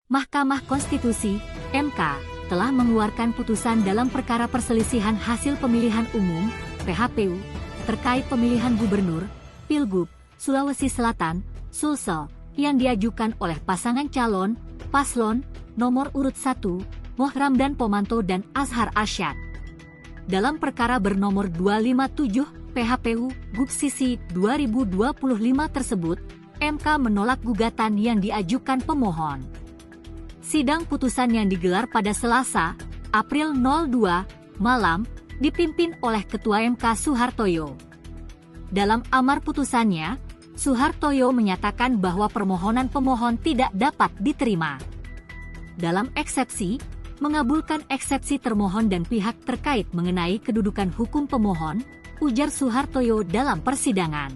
Mahkamah Konstitusi, MK, telah mengeluarkan putusan dalam perkara perselisihan hasil pemilihan umum, PHPU, terkait pemilihan gubernur, Pilgub, Sulawesi Selatan, Sulsel, yang diajukan oleh pasangan calon, paslon, nomor urut 1, Moh Ramdan Pomanto dan Azhar Arsyad. Dalam perkara bernomor 257 PHPU Gubsisi 2025 tersebut, MK menolak gugatan yang diajukan pemohon. Sidang putusan yang digelar pada Selasa, April 02, malam, dipimpin oleh Ketua MK Suhartoyo. Dalam amar putusannya, Suhartoyo menyatakan bahwa permohonan pemohon tidak dapat diterima. Dalam eksepsi, mengabulkan eksepsi termohon dan pihak terkait mengenai kedudukan hukum pemohon, ujar Suhartoyo dalam persidangan.